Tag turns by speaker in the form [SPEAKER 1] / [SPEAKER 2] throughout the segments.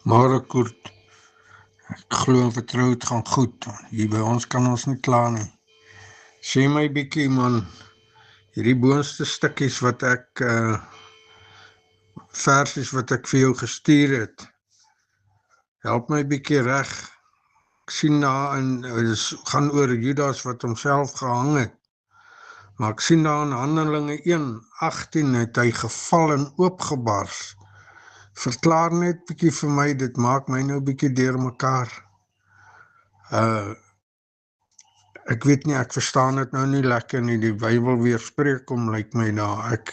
[SPEAKER 1] Môre Koert, ek glo en vertrou het gaan goed. Hier by ons kan ons nie kla nie. Sê my bietjie man, hierdie boonste stukkies wat ek versies wat ek vir jou gestuur het. Help my bietjie reg. Ek sien daarin dit gaan oor Judas wat homself gehang het. Maar ek sien daar in Handelinge 1:18 het hy geval en oopgebars. Verklaar net bietjie vir my, dit maak my nou bietjie deurmekaar. Ek weet nie, ek verstaan dit nou nie lekker nie, die Bybel weerspreek hom, lyk my daar. Ek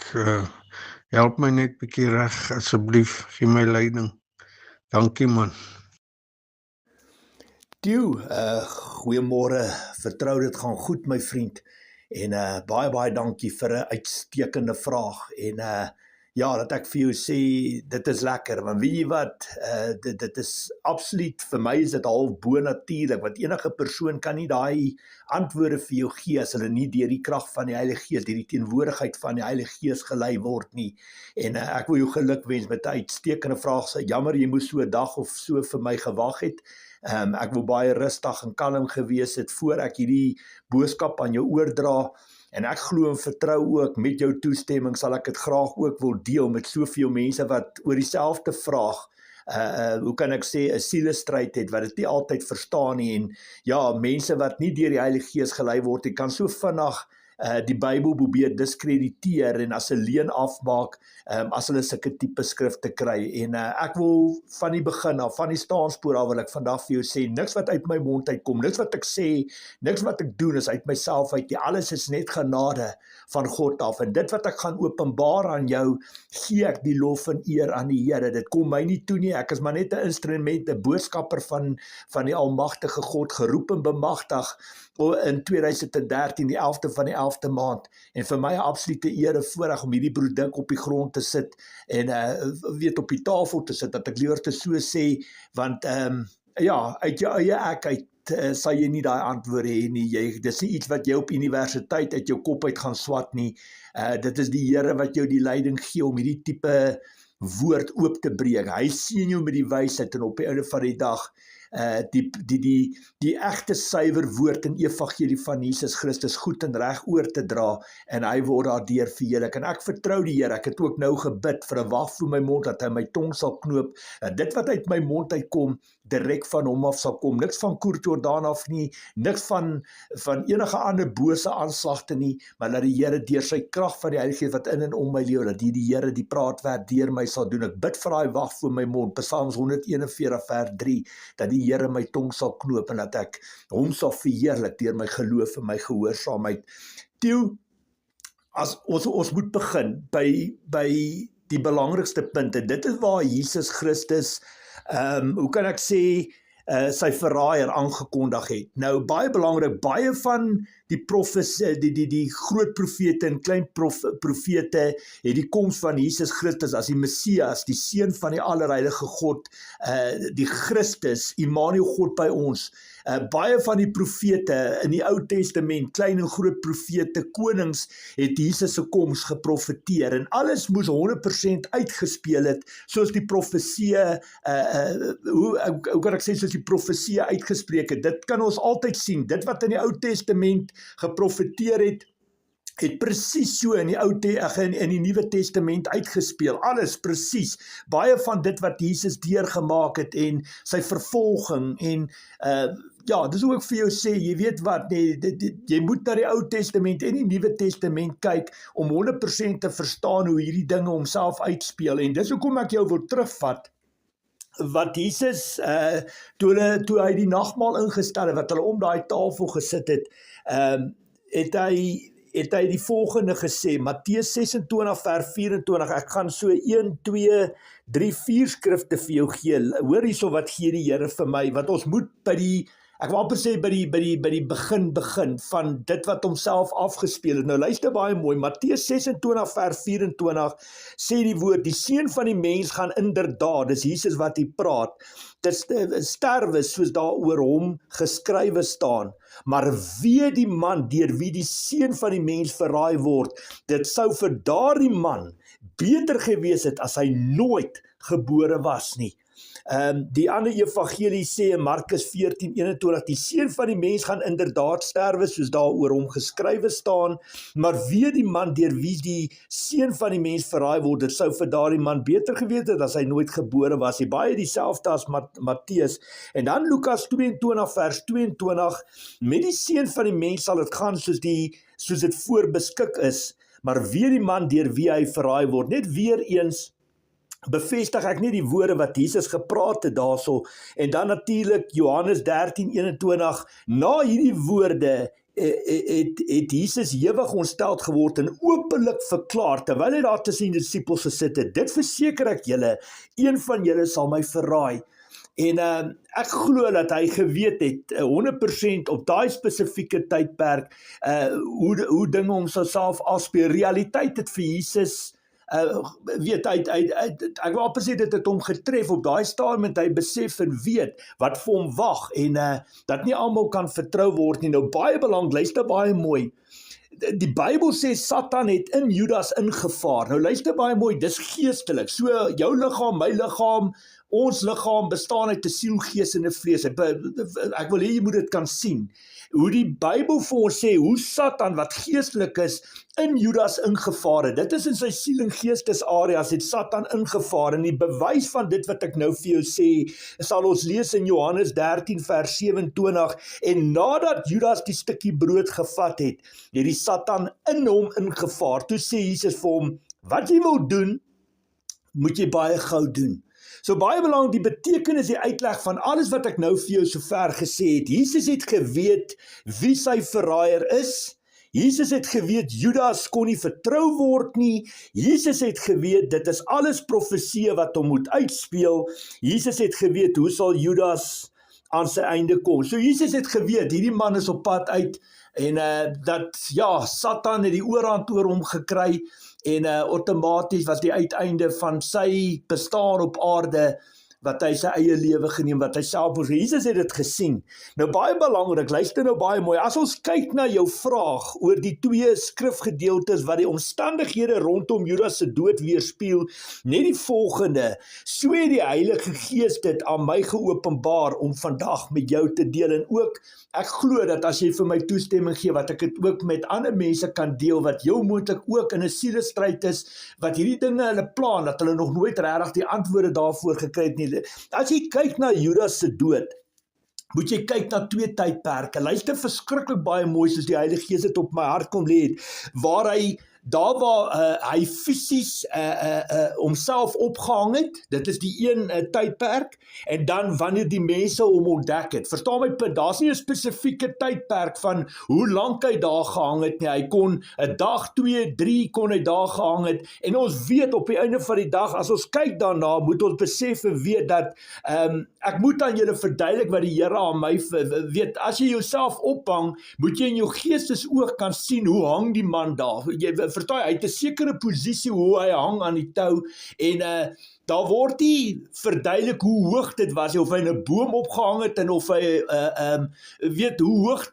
[SPEAKER 1] help my net bietjie reg, asseblief, gee my leiding. Dankie man.
[SPEAKER 2] Goeiemôre, vertrou dit gaan goed my vriend. En baie dankie vir 'n uitstekende vraag. En ja, dat ek vir jou sê, dit is lekker, want weet jy wat, dit is absoluut, vir my is dit half bonatuurlik, want enige persoon kan nie daai antwoorde vir jou gee as hulle nie deur die krag van die Heilige Gees, deur die teenwoordigheid van die Heilige Gees gelei word nie. En ek wil jou gelukwens met 'n uitstekende vraag. Jammer, jy moes so 'n dag of so vir my gewag het. Ek wil baie rustig en kalm gewees het voor ek hierdie boodskap aan jou oordra. En ek glo en vertrou ook, met jou toestemming sal ek dit graag ook wil deel met soveel mense wat oor dieselfde vraag, hoe kan ek sê, 'n sielestryd het, wat dit nie altyd verstaan nie. En ja, mense wat nie deur die Heilige Gees gelei word, die kan so vinnig die Bybel probeer diskrediteer en as 'n leuen afmaak, as hulle sulke tipe skrifte kry. En ek wil van die begin af, van die staanspoor af, wil ek vandag vir jou sê, niks wat uit my mond uitkom, niks wat ek sê, niks wat ek doen is uit myself uit, alles is net genade van God af. En dit wat ek gaan openbaar aan jou, gee ek die lof en eer aan die Here. Dit kom my nie toe nie, ek is maar net 'n instrument, 'n boodskapper van die almagtige God, geroep en bemagtig in 2013, die 11de van die 11de maand, en vir my 'n absolute eer en voorreg om hierdie produk op die grond te sit en weet op die tafel te sit, dat ek liewer te so sê, want ja, uit jou eie ek uit sal jy nie daai antwoorde hê nie. Dis nie iets wat jy op universiteit uit jou kop uit gaan swat nie. Dit is die Here wat jou die leiding gee om hierdie tipe woord oop te breek. Hy seën jou met die wysheid en op die einde van die dag die egte suiwer woord en evangelie van Jesus Christus goed en reg oor te dra, en hy word daardeur verheerlik. En ek vertrou die Here. Ek het ook nou gebid vir 'n wag voor my mond, dat hy my tong sal knoop, en dit wat uit my mond uitkom, direk van hom af sal kom. Niks van Koert Jordaan af nie, niks van enige ander bose aanslagte nie, maar dat die Here deur sy krag van die Heilige Gees wat in en om my lewe, dat die Here die praatwerk deur my sal doen. Ek bid vir daai wag voor my mond, Psalms 141 vers 3, dat die Here my tong sal knoop en dat ek hom sal verheerlik deur my geloof en my gehoorsaamheid. As ons moet begin by die belangrikste punte. Dit is waar Jesus Christus, hoe kan ek sê, sy verraaier aangekondig het. Nou baie belangrik, baie van die die groot profete en klein profete het die koms van Jesus Christus as die Messias, die seun van die allerheilige God, die Christus, Immanuel, God by ons. Baie van die profete in die Ou Testament, klein en groot profete, konings, het Jesus se koms geprofeteer, en alles moes 100% uitgespeel het, soos die profesie, hoe kan ek sê, soos die profesie uitgespreek het. Dit kan ons altyd sien, dit wat in die Ou Testament geprofeteer het presies so in die Nuwe Testament uitgespeel, alles presies, baie van dit wat Jesus deurgemaak het, en sy vervolging, en ja, dis hoe ek vir jou sê, jy weet wat, jy moet na die Ou Testament en die Nuwe Testament kyk, om 100% te verstaan hoe hierdie dinge homself uitspeel, en dis hoekom ek jou wil terugvat, wat Jesus, toe hy die nagmaal ingestel het, wat hulle om daai tafel gesit het, het hy die volgende gesê, Matteus 26 vers 24, ek gaan so 1, 2, 3, 4 skrifte vir jou gee, hoor hierso wat gee die Here vir my, wat ons moet ek wil amper sê by die begin van dit wat homself afgespeel het. Nou luister baie mooi, Matteus 26 vers 24 sê die woord, die seun van die mens gaan inderdaad, dis Jesus wat hier praat, sterwe soos daar oor hom geskrywe staan, maar wee die man deur wie die seun van die mens verraai word, dit sou vir daardie man beter gewees het as hy nooit gebore was nie. Die ander evangelie sê in Markus 14:21, die seun van die mens gaan inderdaad sterwe, soos daar oor hom geskrywe staan, maar wee die man deur wie die seun van die mens verraai word, dit sou vir daardie man beter geweet het as hy nooit gebore was. Die baie dieselfde as Matteus. En dan Lukas 22 vers 22, met die seun van die mens sal dit gaan soos dit voorbeskik is, maar wee die man deur wie hy verraai word. Net weer eens bevestig ek nie die woorde wat Jesus gepraat het daarso, en dan natuurlik Johannes 13:21, na hierdie woorde het Jesus ewig ontsteld geword en openlik verklaar, terwyl hy daar tussen die disippels gesit het, dit verseker ek julle, een van julle sal my verraai. En ek glo dat hy geweet het 100% op daai spesifieke tydperk hoe dinge homself afspeel. Realiteit het vir Jesus ek wil amper sê dit het hom getref op daai stadium, en hy besef en weet wat vir hom wag, en dat nie almal kan vertrou word nie. Nou baie belangrik, luister baie mooi. Die Bybel sê Satan het in Judas ingevaar. Nou luister baie mooi, dis geestelik. So jou liggaam, my liggaam, ons liggaam bestaan uit 'n siel, gees en 'n vlees. Ek wil hê jy moet dit kan sien. Hoe die Bybel vir ons sê, hoe Satan wat geestelik is, in Judas ingevaar het. Dit is in sy siel en geestesareas het Satan ingevaar, en die bewys van dit wat ek nou vir jou sê, sal ons lees in Johannes 13 vers 27, en nadat Judas die stukkie brood gevat het die Satan in hom ingevaar. Toe sê Jesus vir hom, wat jy wil doen, moet jy baie gou doen. So baie belangrik, die betekenis, die uitleg van alles wat ek nou vir jou sover gesê het. Jesus het geweet wie sy verraaier is. Jesus het geweet Judas kon nie vertrou word nie. Jesus het geweet dit is alles profesie wat hom moet uitspeel. Jesus het geweet hoe sal Judas aan sy einde kom. So Jesus het geweet hierdie man is op pad uit, en dat Satan het die oorhand oor hom gekry, en outomaties was die uiteinde van sy bestaan op aarde, wat hy sy eie lewe geneem, wat hy self moes. Jesus het dit gesien. Nou baie belangrik, luister nou baie mooi, as ons kyk na jou vraag oor die twee skrifgedeeltes wat die omstandighede rondom Judas se dood weerspieël, net die volgende, so het die Heilige Gees dit aan my geopenbaar om vandag met jou te deel, en ook, ek glo dat as jy vir my toestemming gee, wat ek het ook met ander mense kan deel, wat jou moontlik ook in 'n sielestryd is, wat hierdie dinge hulle plan, dat hulle nog nooit regtig die antwoorde daarvoor gekry het nie. As jy kyk na Judas se dood, moet jy kyk na twee tydperke. Luister verskriklik baie mooi, soos die Heilige Gees het op my hart kom lê het, waar hy hy fisies homself opgehang het, dit is die een tydperk, en dan wanneer die mense hom ontdek het. Verstaan my punt, daar's nie 'n spesifieke tydperk van hoe lank hy daar gehang het nie. Hy kon 'n dag, 2, 3 kon hy daar gehang het, en ons weet op die einde van die dag, as ons kyk daarna, moet ons besef en weet dat ek moet aan julle verduidelik wat die Here aan my weet, as jy jouself ophang, moet jy in jou geestesoog kan sien hoe hang die man daar. Verstaan, hy het 'n sekere posisie hoe hy hang aan die tou, en daar word nie verduidelik hoe hoog dit was, of hy in 'n boom opgehang het, en of hy weet hoe hoog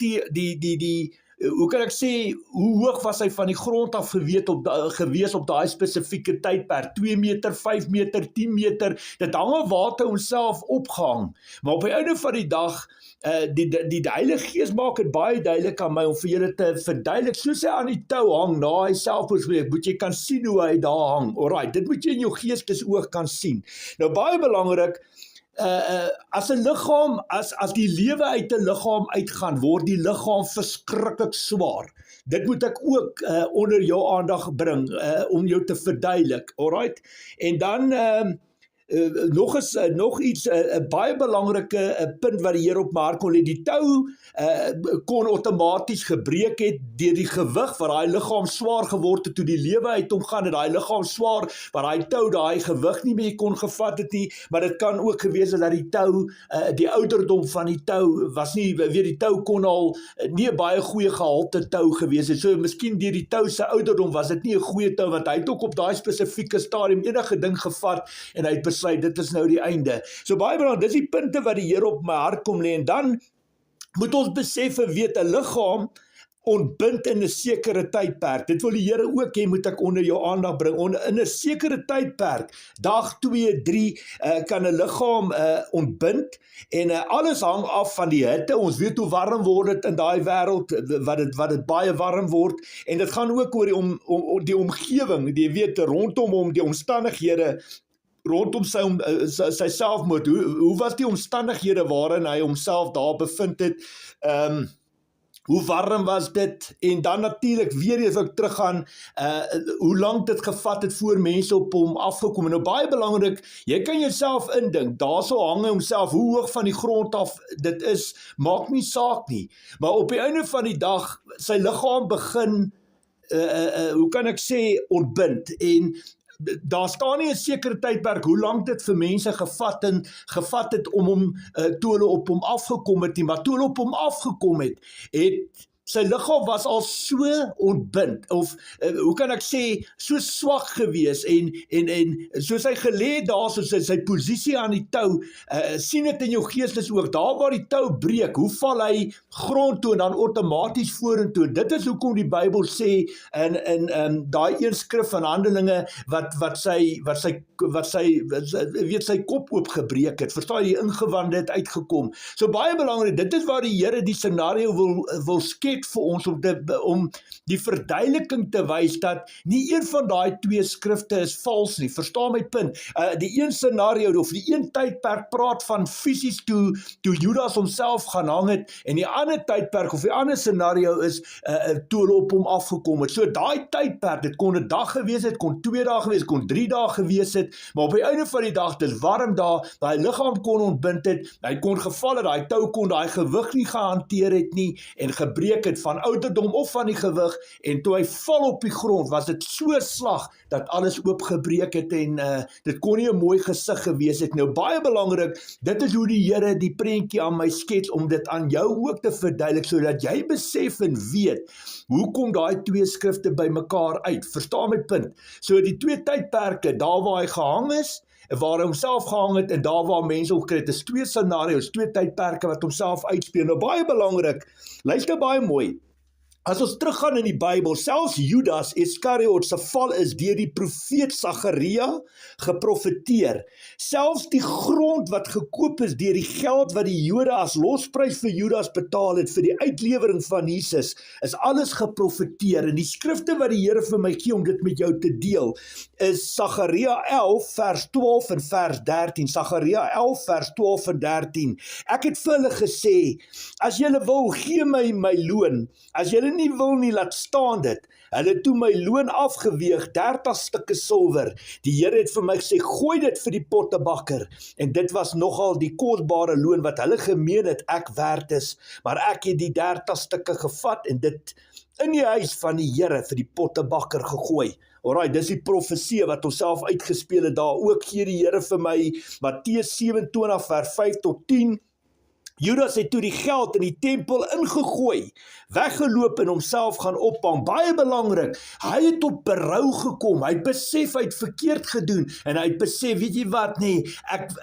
[SPEAKER 2] hoe kan ek sê, hoe hoog was hy van die grond af gewees op daai spesifieke tydperk, 2 meter, 5 meter, 10 meter, dit hang af waar hy homself opgehang, maar op die einde van die dag, die Heilige Gees maak het baie duidelik aan my, om vir julle te verduidelik, soos hy aan die tou hang, na hy self moet jy kan sien hoe hy daar hang, alright, dit moet jy in jou geestesoog kan sien. Nou baie belangrik, as 'n liggaam, as die lewe uit 'n liggaam uitgaan, word die liggaam verskriklik swaar. Dit moet ek ook onder jou aandag bring, om jou te verduidelik, alright, en dan nog iets, 'n baie belangrike punt wat die Here op my hart kon lê, die tou kon outomaties gebreek het deur die gewig, waar daai liggaam swaar geword het toe die lewe uit hom gaan, het daai liggaam swaar, waar daai tou daai gewig nie meer kon gevat het nie, maar dit kan ook gewees het dat die tou, die ouderdom van die tou was nie, weet die tou kon al nie 'n baie goeie gehalte tou gewees het, so miskien deur die tou se ouderdom was dit nie 'n goeie tou, want hy het ook op daai spesifieke stadium enige ding gevat, en hy het besluit, dit is nou die einde. So baie belangrik, dis die punte wat die Here op my hart kom lê, en dan moet ons besef en weet, 'n liggaam ontbind in 'n sekere tydperk. Dit wil die Here ook hê, moet ek onder jou aandag bring. In 'n sekere tydperk, dag 2, 3, kan 'n liggaam ontbind en alles hang af van die hitte. Ons weet hoe warm word dit in daai wêreld, wat dit baie warm word, en dit gaan ook oor die omgewing, jy weet, rondom hom, die omstandighede rondom sy selfmoord. Hoe was die omstandighede waarin hy homself daar bevind het? Hoe warm was dit? En dan natuurlik weer eens ek teruggaan, hoe lank dit gevat het voor mense op hom afgekom. En nou baie belangrik, jy kan jouself indink, daar sou hang hy homself, hoe hoog van die grond af dit is, maak nie saak nie. Maar op die einde van die dag, sy liggaam begin, hoe kan ek sê, ontbind. En daar staan nie 'n sekere tydperk hoe lank dit vir mense gevat het om hom, toe hulle op hom afgekom het nie, maar toe hulle op hom afgekom het sy liggaam was al so ontbind, of hoe kan ek sê, so swak gewees, en soos hy gelê daar, soos sy posisie aan die tou, sien dit in jou geestes ook, daar waar die tou breek, hoe val hy grond toe en dan outomaties vorentoe. Dit is hoekom die Bybel sê, in daai een skrif van Handelinge, wat sy kop oopgebreek het, verstaan jy, die ingewande het uitgekom. So baie belangrik, dit is waar die Here die scenario wil skep vir ons, om die verduideliking te wys dat nie een van daai twee skrifte is vals nie, verstaan my punt. Die een scenario, of die een tydperk praat van fisies toe Judas homself gaan hang het, en die ander tydperk, of die ander scenario is, toe hulle op hom afgekom het. So daai tydperk, dit kon 'n dag gewees het, kon 2 dae gewees, kon 3 dae gewees het, maar op die einde van die dag, dis warm daar, daai liggaam kon ontbind het, hy kon geval het, daai tou kon daai gewig nie gehanteer het nie, en gebreek het van ouderdom of van die gewig, en toe hy val op die grond, was dit so slag, dat alles oopgebreek het, en dit kon nie 'n mooi gesig gewees het. Nou baie belangrik, dit is hoe die Here die prentjie aan my skets, om dit aan jou ook te verduidelik, sodat jy besef en weet, hoe kom daai twee skrifte by mekaar uit, verstaan my punt? So die twee tydperke, daar waar hy gehang is, waar hy homself gehang het, en daar waar mense opgekry het, is twee scenario's, twee tydperke wat homself uitspeel. Nou baie belangrik, luister baie mooi, as ons teruggaan in die Bybel, selfs Judas Iskariot se val is deur die profeet Sagaria geprofeteer. Selfs die grond wat gekoop is deur die geld wat die Jode as losprys vir Judas betaal het vir die uitlewering van Jesus, is alles geprofeteer. En die skrifte wat die Here vir my gee om dit met jou te deel, is Sagaria 11 vers 12 en vers 13. Sagaria 11 vers 12 en 13. Ek het vir hulle gesê, as julle wil, gee my loon. As julle nie wil nie, laat staan dit. Hulle toe my loon afgeweeg, 30 stukke silwer. Die Here het vir my gesê, gooi dit vir die pottebakker. En dit was nogal die kosbare loon wat hulle gemeen het ek werd is. Maar ek het die 30 stukke gevat en dit in die huis van die Here vir die pottebakker gegooi. Alright, dis die profesie wat homself uitgespeel het daar. Ook gee die Here vir my Matteus 27 vers 5 tot 10. Judas het toe die geld in die tempel ingegooi, weggeloop en homself gaan ophang. Baie belangrik, hy het tot berou gekom, hy het besef hy het verkeerd gedoen, en hy het besef, weet jy wat, nee, ek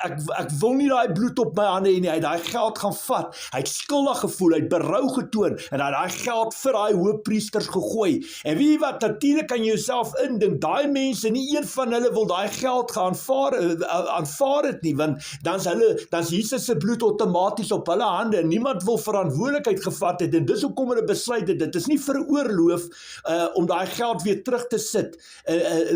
[SPEAKER 2] wil nie daai bloed op my hande hê nie, hy het daai geld gaan vat, hy het skuldig gevoel, hy het berou getoon, en hy het daai geld vir daai hoofpriesters gegooi. En weet jy wat, natuurlik kan jy jouself indink, daai mense, nie een van hulle wil daai geld gaan aanvaar het nie, want dan's Jesus se bloed outomaties op hulle hande, en niemand wil verantwoordelikheid gevat het, en dis hoekom hulle besluit het, dit is nie veroorloof om daai geld weer terug te sit,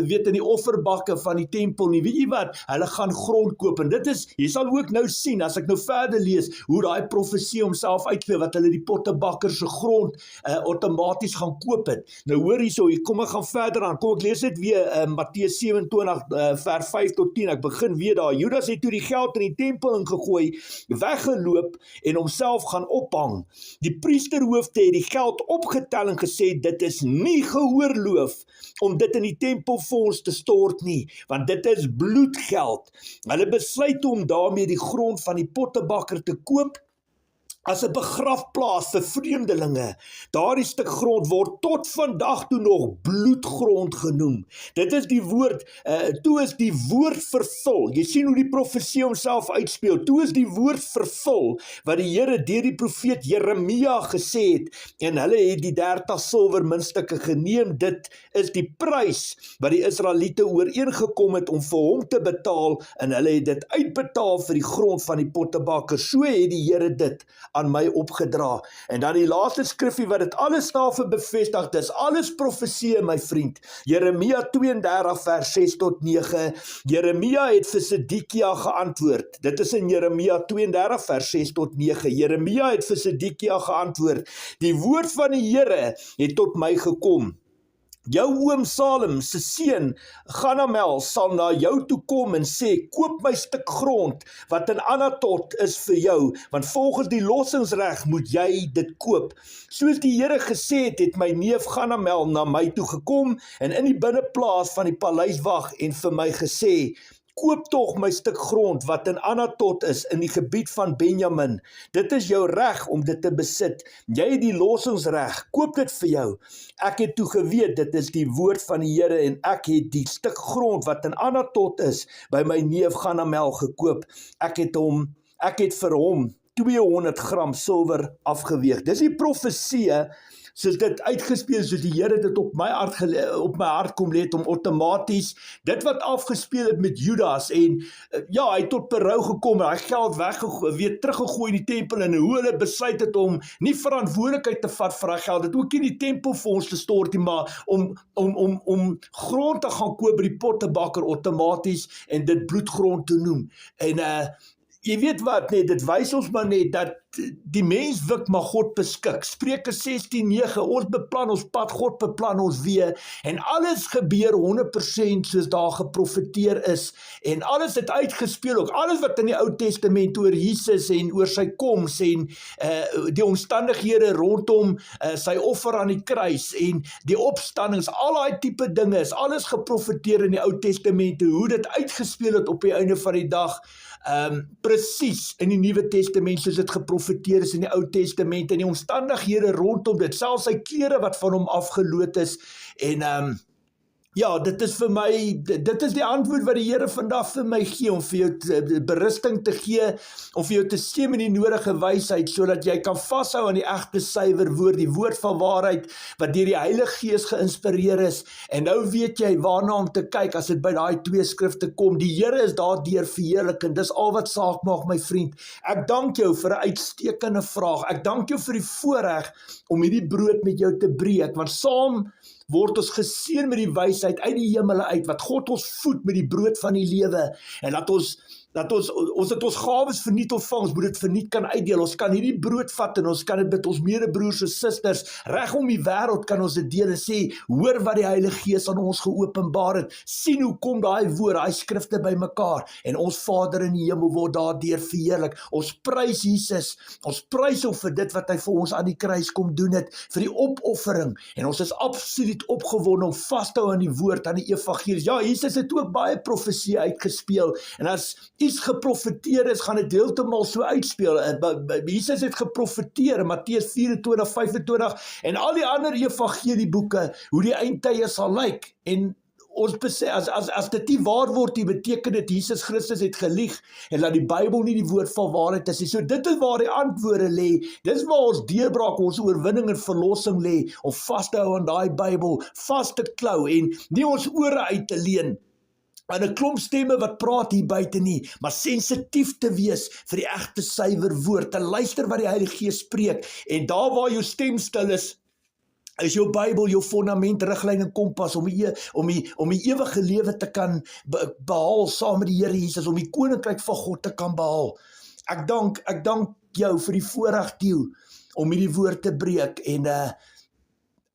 [SPEAKER 2] weet in die offerbakke van die tempel nie, weet jy wat, hulle gaan grond koop, en dit is, jy sal ook nou sien, as ek nou verder lees, hoe daai profesie homself uitgee, wat hulle die pottebakker se grond outomaties gaan koop het. Nou hoor hierso, kom ek gaan verder aan, kom ek lees dit weer, Matteus 27 vers 5 tot 10, ek begin weer daar, Judas het toe die geld in die tempel ingegooi, weggeloop, en homself gaan ophang. Die priesterhoofde het die geld opgetel en gesê, dit is nie geoorloof om dit in die tempelfonds te stort nie, want dit is bloedgeld. Hulle besluit om daarmee die grond van die pottebakker te koop, as 'n begrafplaas vir vreemdelinge. Daardie stuk grond word tot vandag toe nog bloedgrond genoem. Dit is die woord, toe is die woord vervul. Jy sien hoe die profesie homself uitspeel. Toe is die woord vervul, wat die Here deur die profeet Jeremia gesê het, en hulle het die 30 silwer muntstukke geneem. Dit is die prys wat die Israeliete ooreengekom het om vir hom te betaal, en hulle het dit uitbetaal vir die grond van die pottebakker. So het die Here dit aan my opgedra. En dan die laaste skrifgie wat dit alles daarvoor bevestig, dis alles profesie, my vriend. Jeremia 32 vers 6 tot 9. Jeremia het vir Sedekia geantwoord. Dit is in Jeremia 32 vers 6 tot 9. Jeremia het vir Sedekia geantwoord: die woord van die Here het tot my gekom. Jou oom Salem se seun Hanamel sal na jou toe kom en sê, koop my stuk grond wat in Anatot is vir jou, want volgens die lossingsreg moet jy dit koop. Soos die Here gesê het, het my neef Hanamel na my toe gekom en in die binneplaas van die paleiswag en vir my gesê, koop tog my stuk grond wat in Anatot is in die gebied van Benjamin. Dit is jou reg om dit te besit. Jy het die lossingsreg, koop dit vir jou. Ek het toe geweet, dit is die woord van die Here en ek het die stuk grond wat in Anatot is by my neef Hanamel gekoop. Ek het vir hom 200 gram silwer afgeweeg. Dis die profesie, soos dit uitgespeel, soos die Here dit op my hart kom lê, om outomaties dit wat afgespeel het met Judas, en ja, hy het tot berou gekom, en hy geld weer teruggegooi in die tempel, en hoe hulle besluit het om nie verantwoordelikheid te vat vir hy geld, dit ook in die tempel vir ons te stort, maar om grond te gaan koop by die pottebakker outomaties, en dit bloedgrond te noem. En jy weet wat, nee, dit wys ons maar net dat die mens wik maar God beskik. Spreuke 16:9, ons beplan ons pad, God beplan ons weë, en alles gebeur 100% soos daar geprofeteer is, en alles het uitgespeel ook, alles wat in die Ou Testament oor Jesus en oor sy koms en die omstandighede rondom sy offer aan die kruis en die opstandings, al daai tipe dinge is alles geprofeteer in die Ou Testament, hoe dit uitgespeel het op die einde van die dag, presies in die Nuwe Testament soos dit geprofeteer is in die Ou Testament, en die omstandighede rondom dit, selfs sy klere wat van hom afgeloot is, en ja, dit is vir my, dit is die antwoord wat die Here vandag vir my gee, om vir jou berusting te gee, om vir jou te sê met die nodige wysheid, sodat jy kan vashou aan die egte suiwer woord, die woord van waarheid, wat deur die Heilige Gees geïnspireer is, en nou weet jy waarna om te kyk, as dit by daai 2 skrifte kom. Die Here is daardeur verheerlik, en dis al wat saak maak, my vriend. Ek dank jou vir 'n uitstekende vraag, ek dank jou vir die voorreg om hierdie brood met jou te breek, want saam word ons geseën met die wysheid uit die hemele uit, wat God ons voed met die brood van die lewe, en dat ons het ons gawes verniet ontvang, ons moet dit verniet kan uitdeel, ons kan hierdie brood vat, en ons kan dit met ons medebroers en susters, reg om die wêreld kan ons dit deel, en sê, hoor wat die Heilige Gees aan ons geopenbaar het, sien hoe kom daai woord, daai skrifte by mekaar, en ons Vader in die hemel word daardeur verheerlik. Ons prys Jesus, ons prys hom vir dit wat hy vir ons aan die kruis kom doen het, vir die opoffering, en ons is absoluut opgewonde om vas te hou aan die woord, aan die evangelie. Ja, Jesus het ook baie profesie uitgespeel, en as iets geprofeteer is, gaan dit heeltemal so uitspeel. Jesus het geprofeteer in Matteus 24, 25 en al die ander evangelieboeke, hoe die eindtye sal lyk, en ons besef, as dit nie waar word, die beteken dit Jesus Christus het gelieg, en dat die Bybel nie die woord van waarheid is. So dit is waar die antwoorde lê, dis waar ons deurbraak, ons oorwinning en verlossing lê, om vas te hou aan daai Bybel, vas te klou, en nie ons ore uit te leen aan 'n klomp stemme wat praat hier buite nie, maar sensitief te wees vir die egte suiwer woord, te luister wat die Heilige Gees spreek, en daar waar jou stem stil is jou Bybel, jou fondament, riglyn en kompas, om die ewige lewe te kan behaal, saam met die Here Jesus, om die koninkryk van God te kan behaal. Ek dank jou vir die voorreg deel, om hierdie woord te breek, en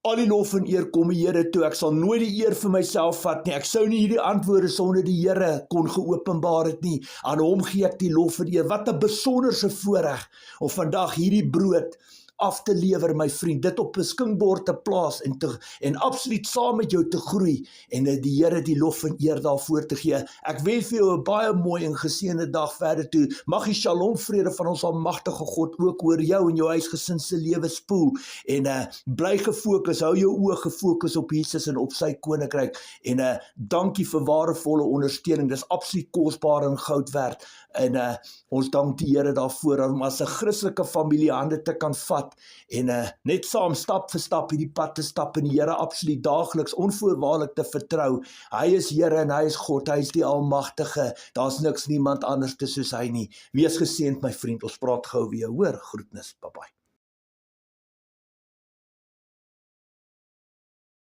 [SPEAKER 2] al die lof en eer kom die Here toe. Ek sal nooit die eer vir myself vat nie. Ek sou nie hierdie antwoorde sonder die Here kon geopenbaar het nie. Aan hom gee ek die lof en eer. Wat 'n besonderse voorreg om vandag hierdie brood af te lewer, my vriend, dit op 'n skinkbord te plaas en absoluut saam met jou te groei en die Here die lof en eer daarvoor te gee. Ek wens vir jou 'n baie mooi en geseënde dag verder toe. Mag die Shalom vrede van ons almagtige God ook oor jou en jou huisgesin se lewe spoel en bly gefokus, hou jou oë gefokus op Jesus en op sy koninkryk en dankie vir waardevolle ondersteuning. Dis absoluut kosbaar en goud werd en ons dank die Here daarvoor om as 'n Christelike familie hande te kan vat en net saam stap vir stap hierdie pad te stap en die Here absoluut daagliks onvoorwaardelik te vertrou. Hy is Here en hy is God, hy is die Almagtige. Daar's niemand anders soos hy nie. Wees geseënd my vriend, ons praat gou weer, hoor, groetnis, bye bye.